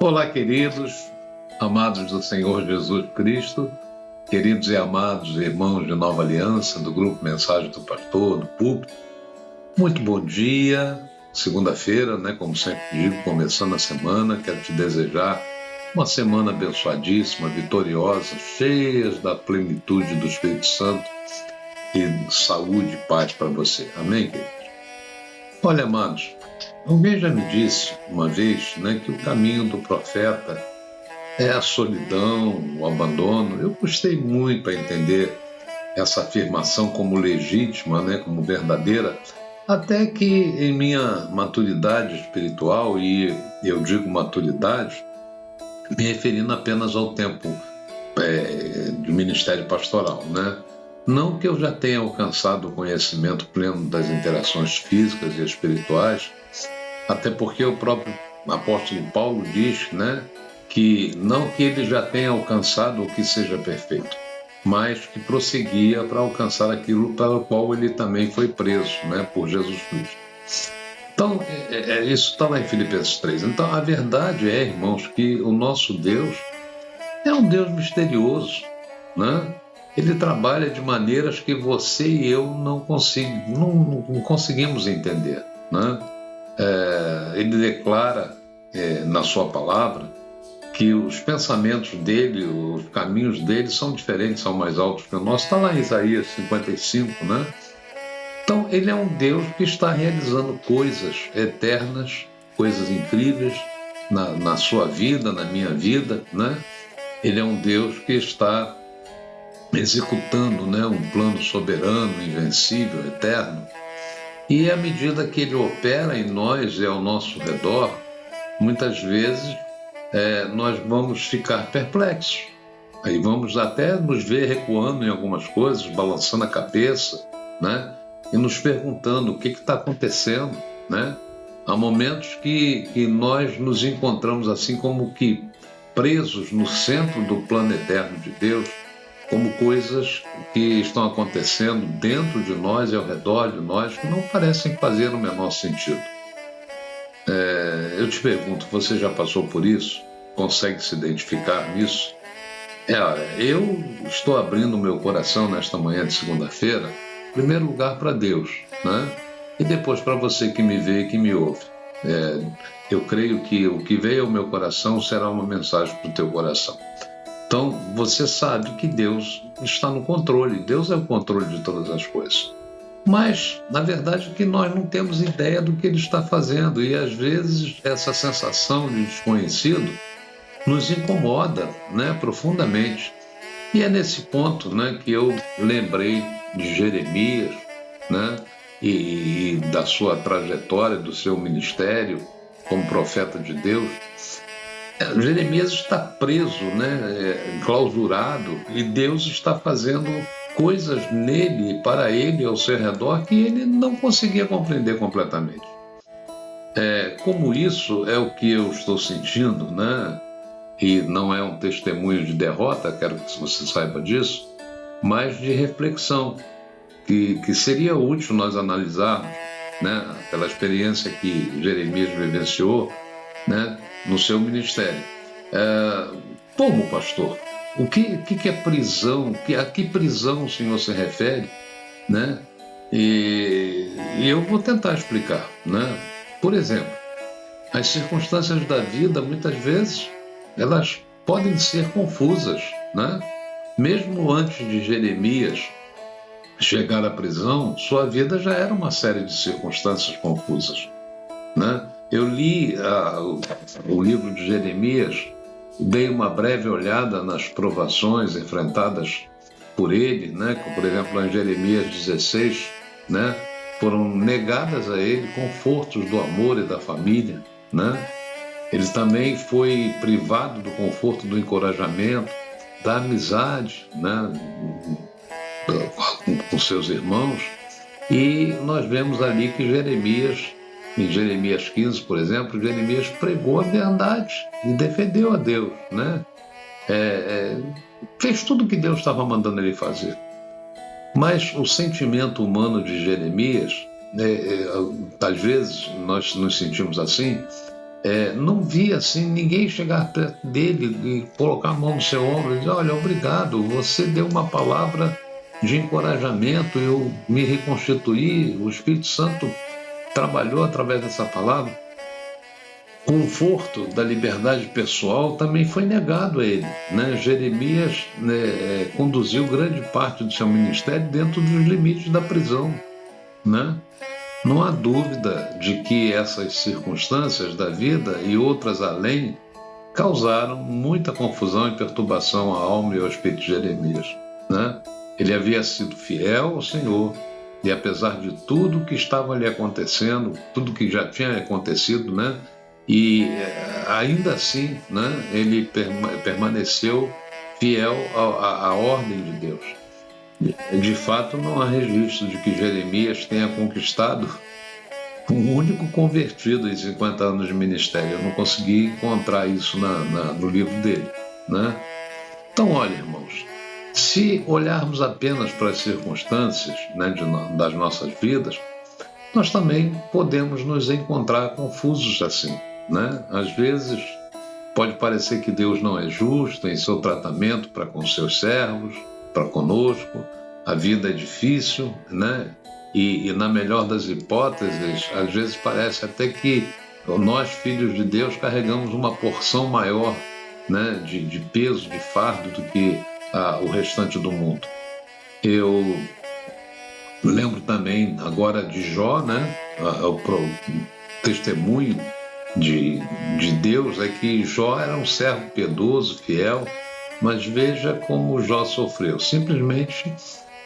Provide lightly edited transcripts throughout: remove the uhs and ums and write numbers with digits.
Olá, queridos, amados do Senhor Jesus Cristo, queridos e amados irmãos de Nova Aliança, do Grupo Mensagem do Pastor, do Púlpito. Muito bom dia, segunda-feira, como sempre digo, começando a semana, quero te desejar uma semana abençoadíssima, vitoriosa, cheia da plenitude do Espírito Santo e saúde e paz para você. Amém, queridos? Olha, amados, alguém já me disse uma vez que o caminho do profeta é a solidão, o abandono. Eu gostei muito a entender essa afirmação como legítima, como verdadeira, até que em minha maturidade espiritual, e eu digo maturidade, me referindo apenas ao tempo de ministério pastoral, Não que eu já tenha alcançado o conhecimento pleno das interações físicas e espirituais, até porque o próprio apóstolo Paulo diz, que não que ele já tenha alcançado o que seja perfeito, mas que prosseguia para alcançar aquilo para o qual ele também foi preso, por Jesus Cristo. Então, isso está lá em Filipenses 3. Então, a verdade é, irmãos, que o nosso Deus é um Deus misterioso, Ele trabalha de maneiras que você e eu não conseguimos entender, Ele declara na sua palavra que os pensamentos dele, os caminhos dele são diferentes, são mais altos que o nosso. Está lá em Isaías 55, Então, ele é um Deus que está realizando coisas eternas, coisas incríveis na sua vida, na minha vida, Ele é um Deus que está executando um plano soberano, invencível, eterno. E à medida que ele opera em nós e ao nosso redor, muitas vezes nós vamos ficar perplexos. Aí vamos até nos ver recuando em algumas coisas, balançando a cabeça, e nos perguntando o que está acontecendo, Há momentos que nós nos encontramos assim como que presos no centro do plano eterno de Deus, como coisas que estão acontecendo dentro de nós e ao redor de nós que não parecem fazer o menor sentido. Eu te pergunto, você já passou por isso? Consegue se identificar nisso? Eu estou abrindo o meu coração nesta manhã de segunda-feira, em primeiro lugar para Deus, e depois para você que me vê e que me ouve. Eu creio que o que veio ao meu coração será uma mensagem para o teu coração. Então, você sabe que Deus está no controle, Deus é o controle de todas as coisas. Mas, na verdade, que nós não temos ideia do que Ele está fazendo, e às vezes essa sensação de desconhecido nos incomoda profundamente. E é nesse ponto que eu lembrei de Jeremias, e da sua trajetória, do seu ministério como profeta de Deus. Jeremias está preso, clausurado, e Deus está fazendo coisas nele, para ele, ao seu redor, que ele não conseguia compreender completamente. Como isso é o que eu estou sentindo, e não é um testemunho de derrota, quero que você saiba disso, mas de reflexão, que seria útil nós analisarmos, pela experiência que Jeremias vivenciou, no seu ministério. Como pastor, o que é prisão? A que prisão o Senhor se refere? E eu vou tentar explicar. Por exemplo, as circunstâncias da vida, muitas vezes, elas podem ser confusas. Mesmo antes de Jeremias chegar à prisão, sua vida já era uma série de circunstâncias confusas. Eu li o livro de Jeremias, dei uma breve olhada nas provações enfrentadas por ele, como, por exemplo, em Jeremias 16, foram negadas a ele confortos do amor e da família, Ele também foi privado do conforto do encorajamento, da amizade, com seus irmãos. E nós vemos ali que Jeremias, em Jeremias 15, por exemplo, Jeremias pregou a verdade e defendeu a Deus, fez tudo o que Deus estava mandando ele fazer. Mas o sentimento humano de Jeremias, às vezes nós nos sentimos assim, não via assim ninguém chegar perto dele e colocar a mão no seu ombro e dizer: olha, obrigado, você deu uma palavra de encorajamento, eu me reconstituí, o Espírito Santo trabalhou através dessa palavra. Conforto da liberdade pessoal também foi negado a ele, né? Jeremias, né, conduziu grande parte do seu ministério dentro dos limites da prisão, né? Não há dúvida de que essas circunstâncias da vida e outras além causaram muita confusão e perturbação à alma e ao espírito de Jeremias, né? Ele havia sido fiel ao Senhor e, apesar de tudo que estava lhe acontecendo, tudo que já tinha acontecido, né? E ainda assim, né? Ele permaneceu fiel à ordem de Deus. De fato, não há registro de que Jeremias tenha conquistado um único convertido em 50 anos de ministério. Eu não consegui encontrar isso no livro dele, né? Então, olha, irmãos, se olharmos apenas para as circunstâncias, né, das nossas vidas, nós também podemos nos encontrar confusos assim, né? Às vezes pode parecer que Deus não é justo em seu tratamento para com seus servos, para conosco. A vida é difícil, né? E na melhor das hipóteses, às vezes parece até que nós, filhos de Deus, carregamos uma porção maior, né, de peso, de fardo do que o restante do mundo. Eu lembro também agora de Jó, né? O testemunho de Deus é que Jó era um servo piedoso, fiel, mas veja como Jó sofreu. Simplesmente,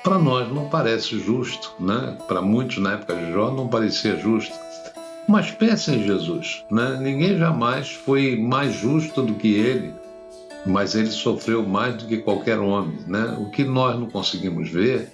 para nós não parece justo, né? Para muitos na época de Jó não parecia justo. Mas pense em Jesus, né? Ninguém jamais foi mais justo do que ele, mas ele sofreu mais do que qualquer homem, né? O que nós não conseguimos ver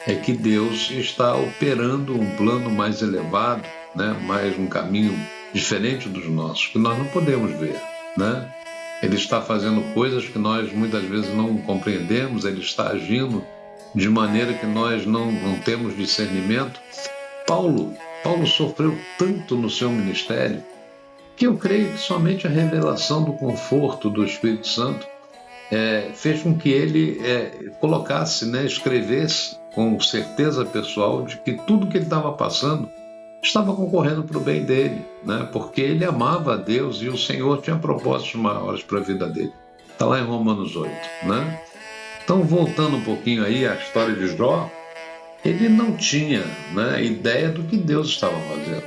é que Deus está operando um plano mais elevado, né? Mais um caminho diferente dos nossos, que nós não podemos ver, né? Ele está fazendo coisas que nós muitas vezes não compreendemos, ele está agindo de maneira que nós não temos discernimento. Paulo sofreu tanto no seu ministério que eu creio que somente a revelação do conforto do Espírito Santo fez com que ele colocasse, né, escrevesse com certeza pessoal de que tudo que ele estava passando estava concorrendo para o bem dele, né? Porque ele amava a Deus e o Senhor tinha propósitos maiores para a vida dele. Está lá em Romanos 8, né? Então, voltando um pouquinho aí à história de Jó, ele não tinha, né, ideia do que Deus estava fazendo.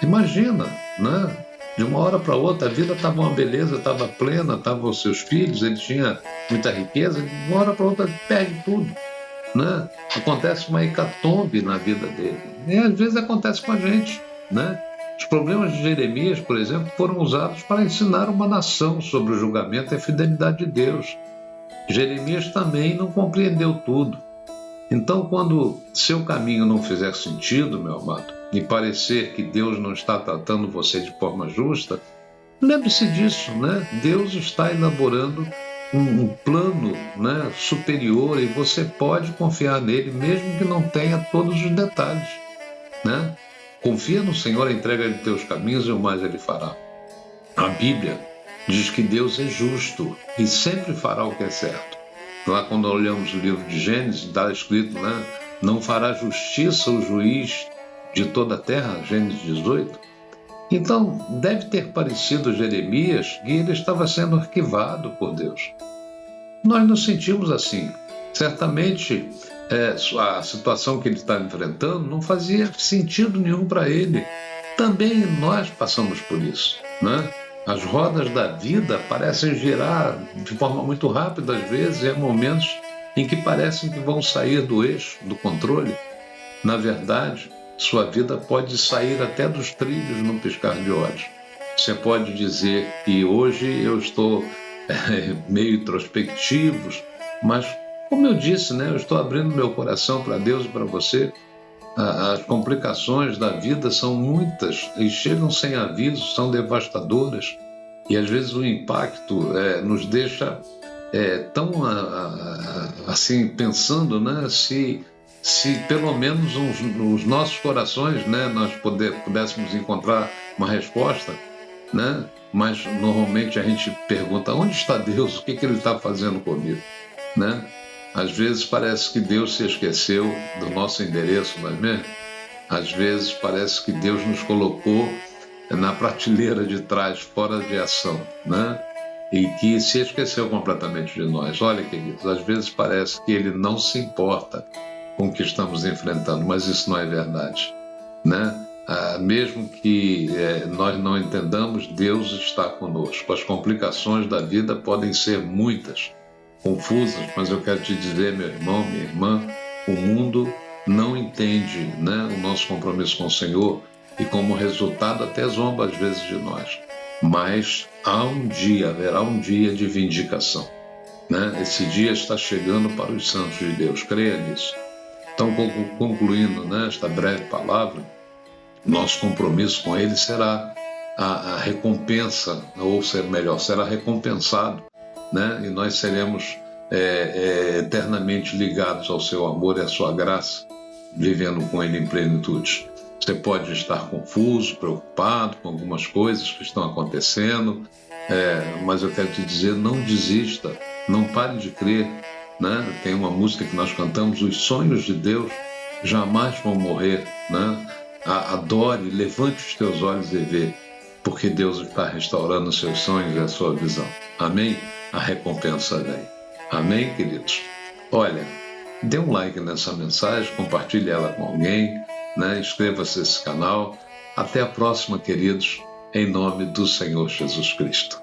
Imagina, né? De uma hora para outra, a vida estava uma beleza, estava plena, estavam os seus filhos, ele tinha muita riqueza, de uma hora para outra perde tudo, né? Acontece uma hecatombe na vida dele. E às vezes acontece com a gente, né? Os problemas de Jeremias, por exemplo, foram usados para ensinar uma nação sobre o julgamento e a fidelidade de Deus. Jeremias também não compreendeu tudo. Então, quando seu caminho não fizer sentido, meu amado, e parecer que Deus não está tratando você de forma justa, lembre-se disso, né? Deus está elaborando um plano, né, superior, e você pode confiar nele, mesmo que não tenha todos os detalhes, né? Confia no Senhor, entrega-lhe teus caminhos e o mais ele fará. A Bíblia diz que Deus é justo e sempre fará o que é certo. Lá quando olhamos o livro de Gênesis, está escrito, né, não fará justiça o juiz de toda a terra, Gênesis 18. Então, deve ter parecido a Jeremias que ele estava sendo arquivado por Deus. Nós nos sentimos assim. Certamente, a situação que ele estava enfrentando não fazia sentido nenhum para ele. Também nós passamos por isso, né? As rodas da vida parecem girar de forma muito rápida às vezes, e há momentos em que parecem que vão sair do eixo, do controle. Na verdade, sua vida pode sair até dos trilhos num piscar de olhos. Você pode dizer que hoje eu estou meio introspectivo, mas, como eu disse, né, eu estou abrindo meu coração para Deus e para você. As complicações da vida são muitas e chegam sem aviso, são devastadoras, e às vezes o impacto nos deixa tão assim pensando, né, se pelo menos os nossos corações, né, nós pudéssemos encontrar uma resposta. né? Mas normalmente a gente pergunta: onde está Deus? O que Ele está fazendo comigo? Né? Às vezes parece que Deus se esqueceu do nosso endereço, não é mesmo? Às vezes parece que Deus nos colocou na prateleira de trás, fora de ação, né? E que se esqueceu completamente de nós. Olha, queridos, às vezes parece que Ele não se importa com o que estamos enfrentando, mas isso não é verdade, né? Mesmo que nós não entendamos, Deus está conosco. As complicações da vida podem ser muitas, confusas, mas eu quero te dizer, meu irmão, minha irmã, o mundo não entende, né, o nosso compromisso com o Senhor e, como resultado, até zomba às vezes de nós. Mas haverá um dia de vindicação, né? Esse dia está chegando para os santos de Deus, creia nisso. Então, concluindo, né, esta breve palavra, nosso compromisso com Ele será a recompensa, ou melhor, será recompensado, né? E nós seremos eternamente ligados ao seu amor e à sua graça, vivendo com Ele em plenitude. Você pode estar confuso, preocupado com algumas coisas que estão acontecendo, mas eu quero te dizer, não desista, não pare de crer, né? Tem uma música que nós cantamos: os sonhos de Deus jamais vão morrer, né? Adore, levante os teus olhos e vê, porque Deus está restaurando os seus sonhos e a sua visão. Amém? A recompensa vem. Amém, queridos? Olha, dê um like nessa mensagem, compartilhe ela com alguém, né? Inscreva-se nesse canal. Até a próxima, queridos, em nome do Senhor Jesus Cristo.